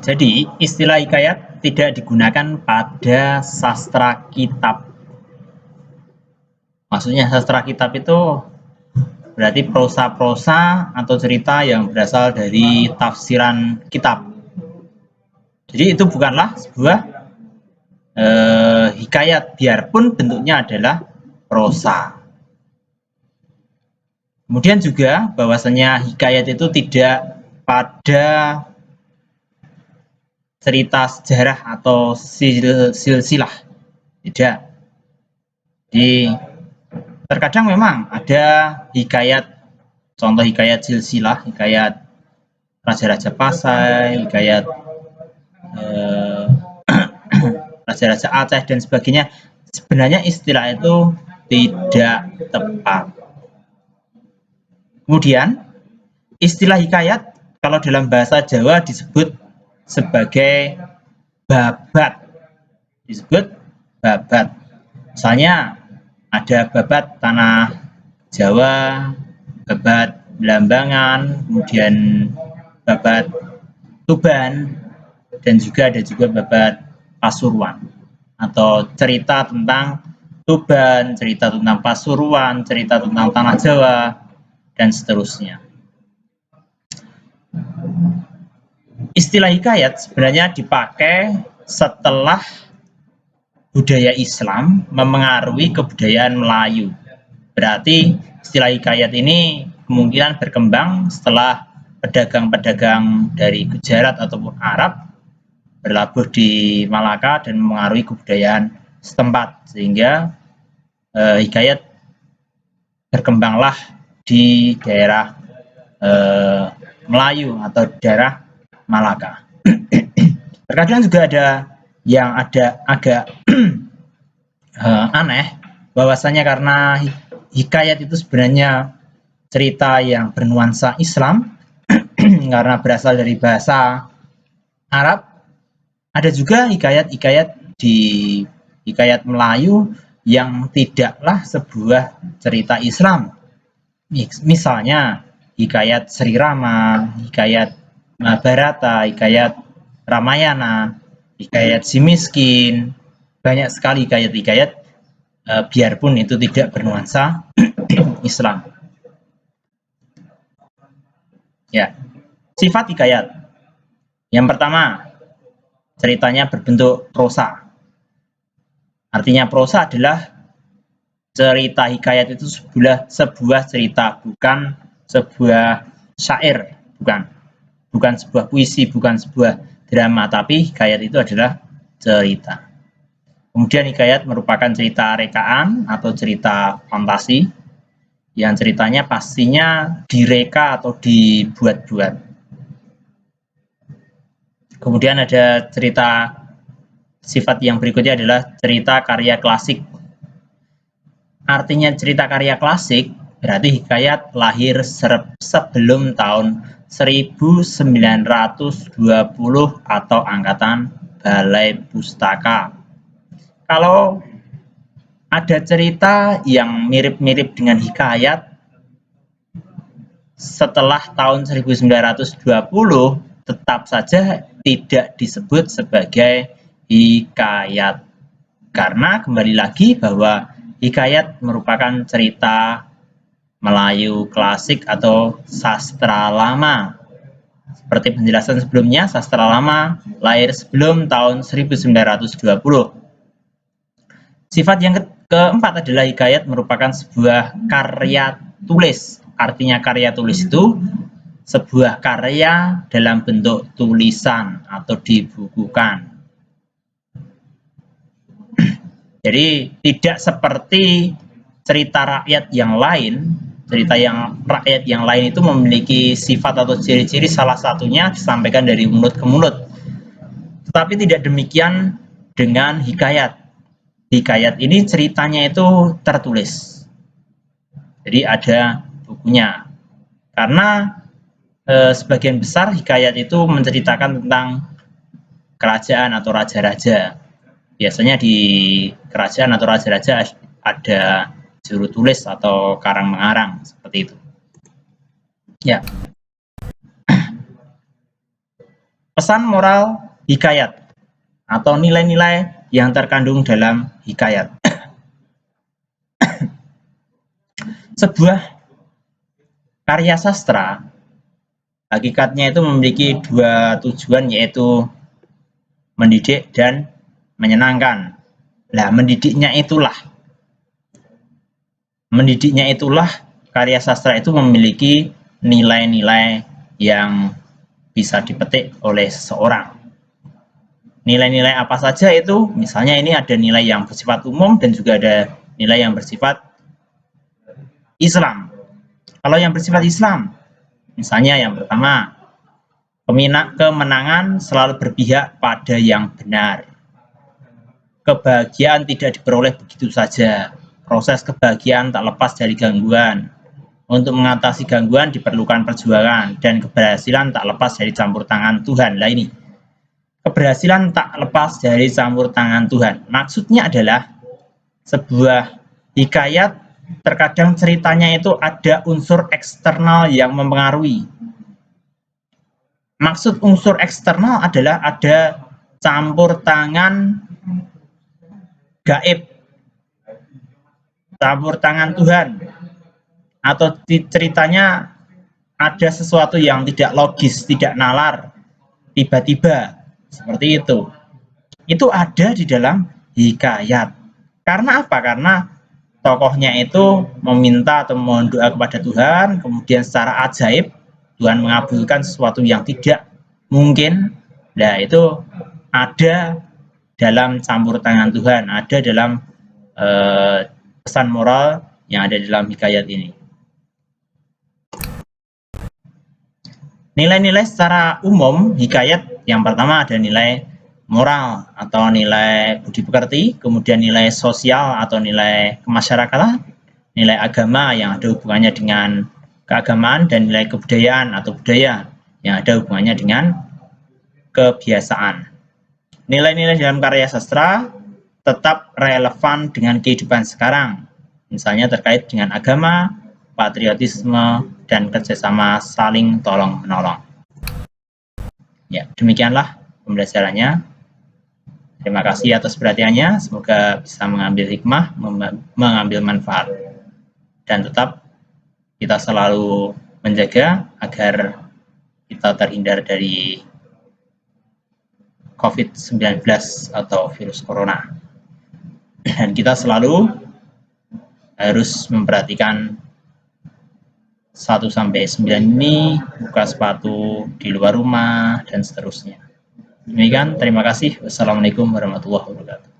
Jadi, istilah hikayat tidak digunakan pada sastra kitab. Maksudnya sastra kitab itu berarti prosa-prosa atau cerita yang berasal dari tafsiran kitab. Jadi itu bukanlah sebuah hikayat, biarpun bentuknya adalah prosa. Kemudian juga bahwasanya hikayat itu tidak pada cerita sejarah atau silsilah, tidak. Jadi terkadang memang ada hikayat, contoh hikayat silsilah, hikayat Raja-Raja Pasai, hikayat Raja-Raja Aceh dan sebagainya. Sebenarnya istilah itu tidak tepat. Kemudian istilah hikayat kalau dalam bahasa Jawa disebut sebagai babat. Disebut babat. Misalnya ada babat tanah Jawa, babat Belambangan, kemudian babat Tuban, dan juga ada juga babat Pasuruan, atau cerita tentang Tuban, cerita tentang Pasuruan, cerita tentang tanah Jawa, dan seterusnya. Istilah hikayat sebenarnya dipakai setelah budaya Islam memengaruhi kebudayaan Melayu. Berarti istilah hikayat ini kemungkinan berkembang setelah pedagang-pedagang dari Gujarat ataupun Arab berlabuh di Malaka dan memengaruhi kebudayaan setempat, sehingga hikayat berkembanglah di daerah Melayu atau daerah Malaka. Terkadang juga ada yang agak aneh, bahwasanya karena hikayat itu sebenarnya cerita yang bernuansa Islam karena berasal dari bahasa Arab. Ada juga hikayat-hikayat di hikayat Melayu yang tidaklah sebuah cerita Islam. Misalnya hikayat Sri Rama, hikayat Mahabharata, hikayat Ramayana, hikayat si miskin. Banyak sekali hikayat-hikayat biarpun itu tidak bernuansa Islam. Ya, sifat hikayat. Yang pertama, ceritanya berbentuk prosa. Artinya prosa adalah cerita hikayat itu sebuah cerita, bukan sebuah syair, bukan sebuah puisi, bukan sebuah drama, tapi hikayat itu adalah cerita. Kemudian hikayat merupakan cerita rekaan atau cerita fantasi yang ceritanya pastinya direka atau dibuat-buat. Kemudian ada cerita, sifat yang berikutnya adalah cerita karya klasik. Artinya cerita karya klasik berarti hikayat lahir sebelum tahun 1920 atau angkatan Balai Pustaka. Kalau ada cerita yang mirip-mirip dengan hikayat setelah tahun 1920, tetap saja tidak disebut sebagai hikayat. Karena kembali lagi bahwa hikayat merupakan cerita Melayu klasik atau sastra lama. Seperti penjelasan sebelumnya, sastra lama lahir sebelum tahun 1920. Sifat yang keempat adalah hikayat merupakan sebuah karya tulis. Artinya karya tulis itu sebuah karya dalam bentuk tulisan atau dibukukan. Jadi tidak seperti cerita rakyat yang lain. Cerita yang rakyat yang lain itu memiliki sifat atau ciri-ciri, salah satunya disampaikan dari mulut ke mulut. Tetapi tidak demikian dengan hikayat. Hikayat ini ceritanya itu tertulis. Jadi ada bukunya. Karena sebagian besar hikayat itu menceritakan tentang kerajaan atau raja-raja. Biasanya di kerajaan atau raja-raja ada juru tulis atau karang mengarang, seperti itu. Ya. Pesan moral hikayat atau nilai-nilai yang terkandung dalam hikayat. Sebuah karya sastra hakikatnya itu memiliki dua tujuan, yaitu mendidik dan menyenangkan. Nah, mendidiknya itulah karya sastra itu memiliki nilai-nilai yang bisa dipetik oleh seseorang. Nilai-nilai apa saja itu? Misalnya ini ada nilai yang bersifat umum dan juga ada nilai yang bersifat Islam. Kalau yang bersifat Islam, misalnya yang pertama, kemenangan selalu berpihak pada yang benar. Kebahagiaan tidak diperoleh begitu saja. Proses kebahagiaan tak lepas dari gangguan. Untuk mengatasi gangguan diperlukan perjuangan, dan keberhasilan tak lepas dari campur tangan Tuhan. Lah ini, keberhasilan tak lepas dari campur tangan Tuhan. Maksudnya adalah sebuah hikayat terkadang ceritanya itu ada unsur eksternal yang mempengaruhi. Maksud unsur eksternal adalah ada campur tangan gaib, campur tangan Tuhan, atau ceritanya ada sesuatu yang tidak logis, tidak nalar, tiba-tiba, seperti itu. Itu ada di dalam hikayat. Karena apa? Karena tokohnya itu meminta atau memohon doa kepada Tuhan, kemudian secara ajaib Tuhan mengabulkan sesuatu yang tidak mungkin. Nah, itu ada dalam campur tangan Tuhan, ada dalam pesan moral yang ada dalam hikayat ini. Nilai-nilai secara umum hikayat, yang pertama ada nilai moral atau nilai budi pekerti, kemudian nilai sosial atau nilai kemasyarakatan, nilai agama yang ada hubungannya dengan keagamaan, dan nilai kebudayaan atau budaya yang ada hubungannya dengan kebiasaan. Nilai-nilai dalam karya sastra tetap relevan dengan kehidupan sekarang, misalnya terkait dengan agama, patriotisme, dan kerjasama saling tolong-menolong. Ya, demikianlah pembelajarannya. Terima kasih atas perhatiannya. Semoga bisa mengambil hikmah, mengambil manfaat, dan tetap kita selalu menjaga agar kita terhindar dari COVID-19 atau virus corona. Dan kita selalu harus memperhatikan 1-9 ini, buka sepatu di luar rumah, dan seterusnya. Demikian, terima kasih. Wassalamualaikum warahmatullahi wabarakatuh.